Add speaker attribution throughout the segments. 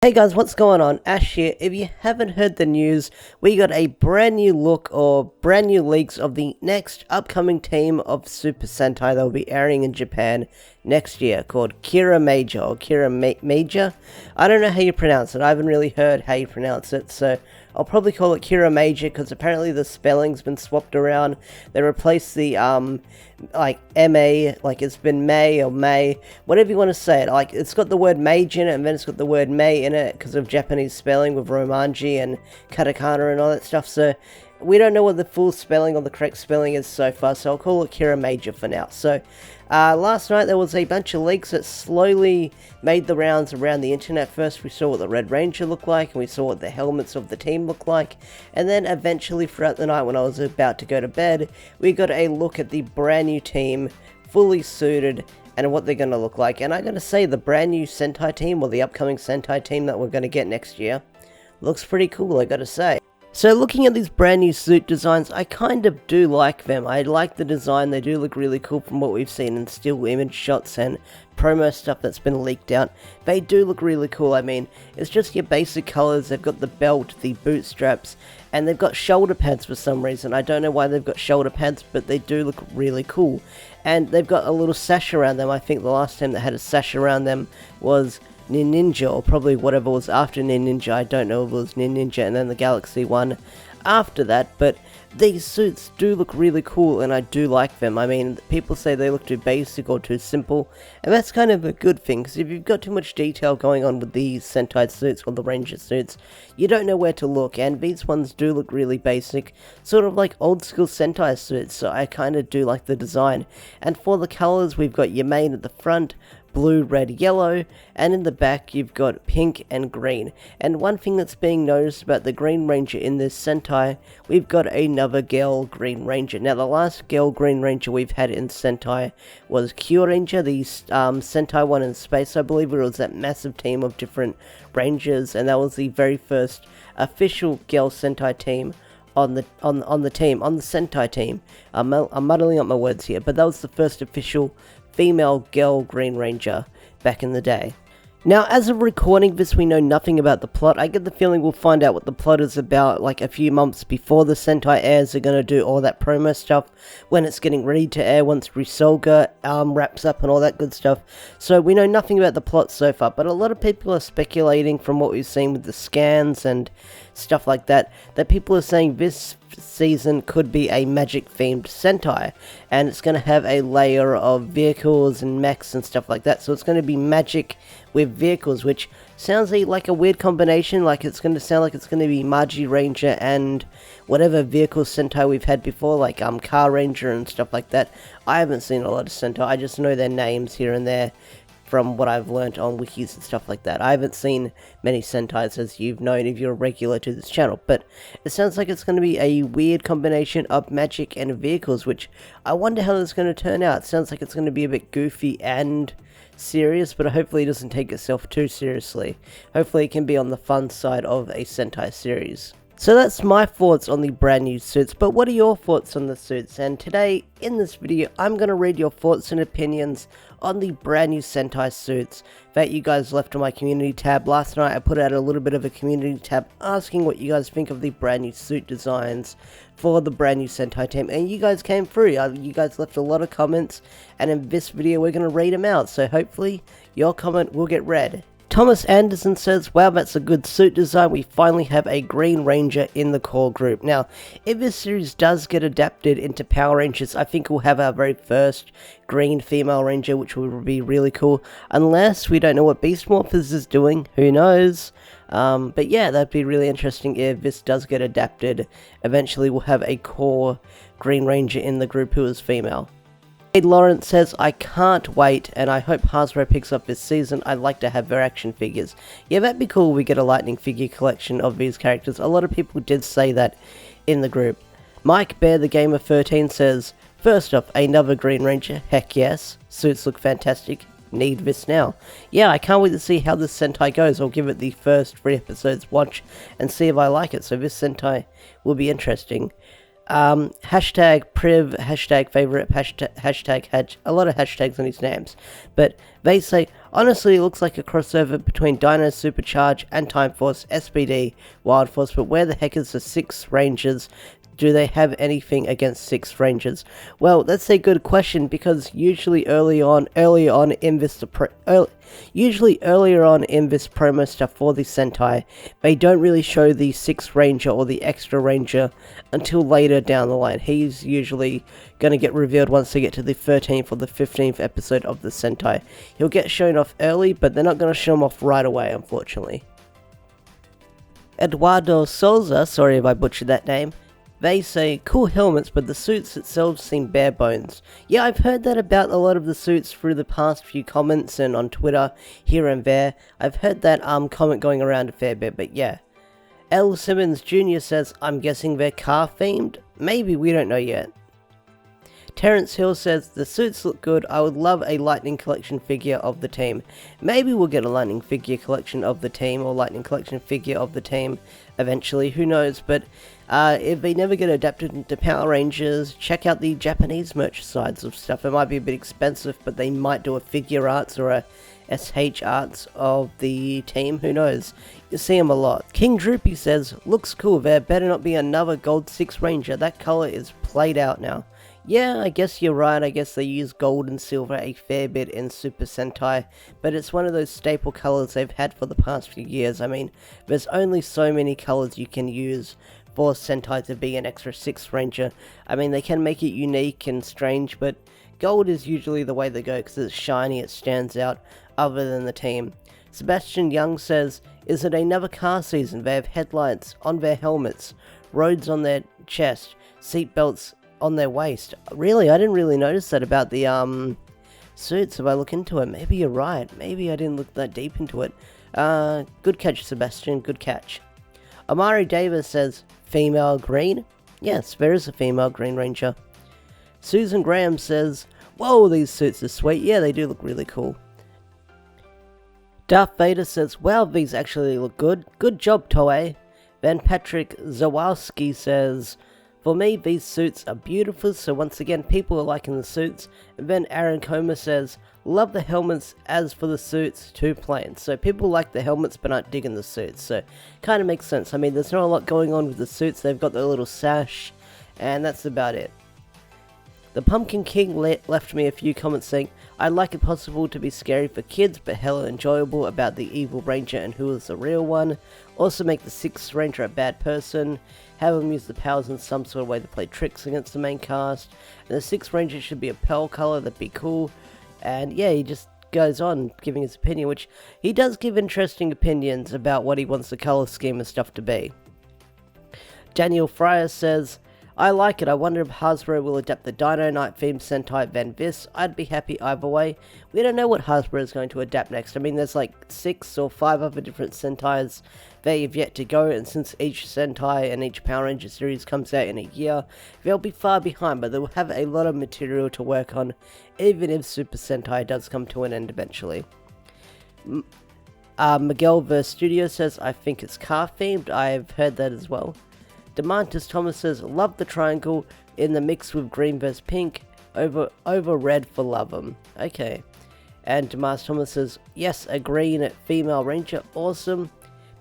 Speaker 1: Hey guys, what's going on? Ash here. If you haven't heard the news, we got a brand new look or brand new leaks of the next upcoming team of Super Sentai that will be airing in Japan next year called Kiramager or Kiramager. I don't know how you pronounce it. I haven't really heard how you pronounce it, so I'll probably call it Kiramager because apparently the spelling's been swapped around. They replaced the like MA, like it's been May or May, whatever you want to say it. Like it's got the word Mage in it and then it's got the word May in it because of Japanese spelling with Romanji and katakana and all that stuff. So we don't know what the full spelling or the correct spelling is so far, so I'll call it Kiramager for now. So last night there was a bunch of leaks that slowly made the rounds around the internet. First we saw what the Red Ranger looked like, and we saw what the helmets of the team looked like, and then eventually throughout the night when I was about to go to bed, we got a look at the brand new team, fully suited, and what they're going to look like. And I gotta say, the brand new Sentai team, or the upcoming Sentai team that we're going to get next year, looks pretty cool, I gotta say. So looking at these brand new suit designs, I kind of do like them. I like the design, they do look really cool from what we've seen in still image shots and promo stuff that's been leaked out. They do look really cool. I mean, it's just your basic colors. They've got the belt, the boot straps, and they've got shoulder pads for some reason. I don't know why they've got shoulder pads, but they do look really cool. And they've got a little sash around them. I think the last time that had a sash around them was Ninja, or probably whatever was after Ninja. I don't know if it was Ninja and then the Galaxy one after that, but these suits do look really cool and I do like them. I mean, people say they look too basic or too simple, and that's kind of a good thing, because if you've got too much detail going on with these Sentai suits or the Ranger suits, you don't know where to look, and these ones do look really basic, sort of like old school Sentai suits, so I kind of do like the design. And for the colors, we've got your main at the front, blue, red, yellow, and in the back you've got pink and green. And one thing that's being noticed about the Green Ranger in this Sentai, we've got another girl Green Ranger. Now the last girl Green Ranger we've had in Sentai was Kyuranger, the Sentai one in space. I believe it was that massive team of different Rangers, and that was the very first official girl Sentai team on the Sentai team. I'm muddling up my words here, but that was the first official female girl Green Ranger back in the day. Now, as of recording this, we know nothing about the plot. I get the feeling we'll find out what the plot is about like a few months before the Sentai airs. They're going to do all that promo stuff when it's getting ready to air, once Risolga wraps up and all that good stuff. So we know nothing about the plot so far, but a lot of people are speculating from what we've seen with the scans and stuff like that, that people are saying this season could be a magic themed Sentai, and it's going to have a layer of vehicles and mechs and stuff like that. So it's going to be magic with vehicles, which sounds like a weird combination. Like it's going to sound like it's going to be Magi Ranger and whatever vehicle Sentai we've had before, like Car Ranger and stuff like that. I haven't seen a lot of Sentai, I just know their names here and there from what I've learnt on wikis and stuff like that. I haven't seen many Sentais, as you've known if you're a regular to this channel, but it sounds like it's going to be a weird combination of magic and vehicles, which I wonder how it's going to turn out. It sounds like it's going to be a bit goofy and serious, but hopefully it doesn't take itself too seriously. Hopefully it can be on the fun side of a Sentai series. So that's my thoughts on the brand new suits, but what are your thoughts on the suits? And today, in this video, I'm going to read your thoughts and opinions on the brand new Sentai suits that you guys left on my community tab. Last night I put out a little bit of a community tab asking what you guys think of the brand new suit designs for the brand new Sentai team, and you guys came through. You guys left a lot of comments, and in this video we're going to read them out, so hopefully your comment will get read. Thomas Anderson says, wow, that's a good suit design. We finally have a Green Ranger in the core group. Now, if this series does get adapted into Power Rangers, I think we'll have our very first green female ranger, which will be really cool. Unless we don't know what Beast Morphers is doing, who knows? But yeah, that'd be really interesting if this does get adapted. Eventually we'll have a core Green Ranger in the group who is female. Lawrence says, I can't wait, and I hope Hasbro picks up this season. I'd like to have their action figures. Yeah, that'd be cool. We get a Lightning figure collection of these characters. A lot of people did say that in the group. Mike Bear the Gamer 13 says, first off, another Green Ranger. Heck yes. Suits look fantastic. Need this now. Yeah, I can't wait to see how this Sentai goes. I'll give it the first 3 episodes watch and see if I like it. So this Sentai will be interesting. Hashtag priv, hashtag favorite, a lot of hashtags on his names. But they say, honestly, it looks like a crossover between Dino Supercharge and Time Force, SPD, Wild Force, but where the heck is the 6 Rangers? Do they have anything against 6 Rangers? Well, that's a good question, because usually earlier on in this promo stuff for the Sentai, they don't really show the 6th Ranger or the extra Ranger until later down the line. He's usually going to get revealed once they get to the 13th or the 15th episode of the Sentai. He'll get shown off early, but they're not going to show him off right away, unfortunately. Eduardo Souza, sorry if I butchered that name. They say, cool helmets, but the suits itself seem bare bones. Yeah, I've heard that about a lot of the suits through the past few comments and on Twitter, here and there. I've heard that comment going around a fair bit, but yeah. L. Simmons Jr. says, I'm guessing they're car themed? Maybe, we don't know yet. Terrence Hill says, the suits look good, I would love a Lightning Collection figure of the team. Maybe we'll get a Lightning figure collection of the team, or Lightning Collection figure of the team eventually, who knows, but if they never get adapted into Power Rangers, check out the Japanese merch sides of stuff. It might be a bit expensive, but they might do a figure arts or a SH arts of the team, who knows. You see them a lot. King Droopy says, looks cool, there better not be another Gold 6 Ranger, that color is played out now. Yeah, I guess you're right, I guess they use gold and silver a fair bit in Super Sentai, but it's one of those staple colors they've had for the past few years. I mean, there's only so many colors you can use for Sentai to be an extra 6th Ranger. I mean, they can make it unique and strange, but gold is usually the way they go because it's shiny, it stands out other than the team. Sebastian Young says, is it another car season? They have headlights on their helmets, roads on their chest, seatbelts on their waist. Really, I didn't really notice that about the suits if I look into it. Maybe you're right. Maybe I didn't look that deep into it. Good catch, Sebastian. Good catch. Amari Davis says, female green? Yes, there is a female Green Ranger. Susan Graham says, whoa, these suits are sweet. Yeah, they do look really cool. Darth Vader says, wow, these actually look good. Good job, Toei. Then Patrick Zawalski says, for me, these suits are beautiful, so once again, people are liking the suits. And then Aaron Comer says, love the helmets, as for the suits, too plain. So people like the helmets, but aren't digging the suits, so kind of makes sense. I mean, there's not a lot going on with the suits, they've got their little sash, and that's about it. The Pumpkin King left me a few comments saying, I'd like it possible to be scary for kids, but hella enjoyable about the evil ranger and who is the real one. Also make the 6th Ranger a bad person. Have him use the powers in some sort of way to play tricks against the main cast. And the 6th Ranger should be a pearl color, that'd be cool. And yeah, he just goes on giving his opinion, which he does give interesting opinions about what he wants the color scheme and stuff to be. Daniel Fryer says, I like it. I wonder if Hasbro will adapt the Dino Knight themed Sentai Van Vis. I'd be happy either way. We don't know what Hasbro is going to adapt next. I mean, there's like 6 or 5 other different Sentais they have yet to go, and since each Sentai and each Power Ranger series comes out in a year, they'll be far behind, but they'll have a lot of material to work on, even if Super Sentai does come to an end eventually. Miguel vs. Studio says, I think it's car themed. I've heard that as well. Demantis Thomas says, love the triangle in the mix with green vs pink, over red for love 'em. Okay. And Demarcus Thomas says, yes, a green female ranger, awesome.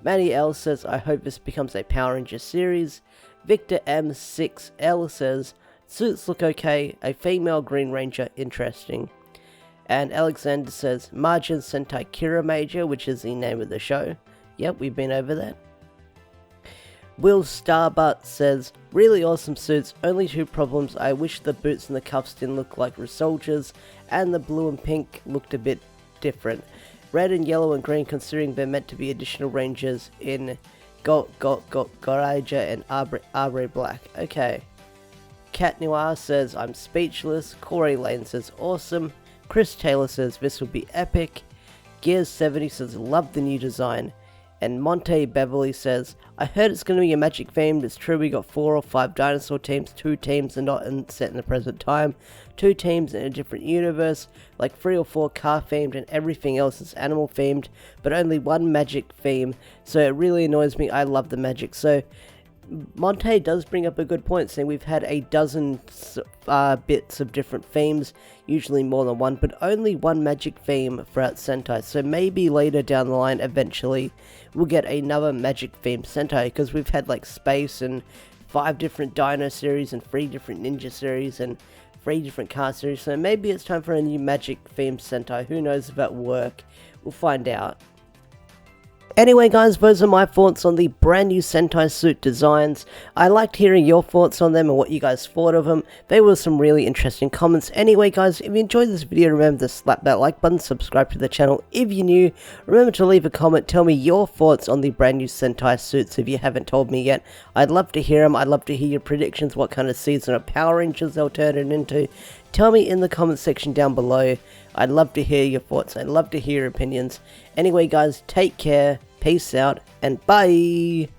Speaker 1: Matty L says, I hope this becomes a Power Ranger series. Victor M6L says, suits look okay, a female Green Ranger, interesting. And Alexander says, Margin Sentai Kiramager, which is the name of the show. Yep, we've been over that. Will Starbutt says, really awesome suits, only 2 problems. I wish the boots and the cuffs didn't look like soldiers, and the blue and pink looked a bit different. Red and yellow and green, considering they're meant to be additional rangers in Goraja and Arbre Black. Okay. Cat Noir says, I'm speechless. Corey Lane says, awesome. Chris Taylor says, this will be epic. Gears70 says, love the new design. And Monte Beverly says, I heard it's going to be a magic themed. It's true, we got 4 or 5 dinosaur teams. 2 teams are not set in the present time. 2 teams in a different universe. Like 3 or 4 car themed, and everything else is animal themed. But only 1 magic theme. So it really annoys me. I love the magic. So Monte does bring up a good point, saying we've had a dozen bits of different themes, usually more than one, but only one magic theme throughout Sentai. So maybe later down the line, eventually, we'll get another magic themed Sentai, because we've had like space and 5 different Dino series and 3 different Ninja series and 3 different car series. So maybe it's time for a new magic themed Sentai. Who knows if that will work? We'll find out. Anyway guys, those are my thoughts on the brand new Sentai suit designs. I liked hearing your thoughts on them and what you guys thought of them. There were some really interesting comments. Anyway guys, if you enjoyed this video, remember to slap that like button, subscribe to the channel if you're new. Remember to leave a comment, tell me your thoughts on the brand new Sentai suits if you haven't told me yet. I'd love to hear them, I'd love to hear your predictions, what kind of season of Power Rangers they'll turn it into. Tell me in the comment section down below. I'd love to hear your thoughts, I'd love to hear your opinions. Anyway guys, take care. Peace out, and bye!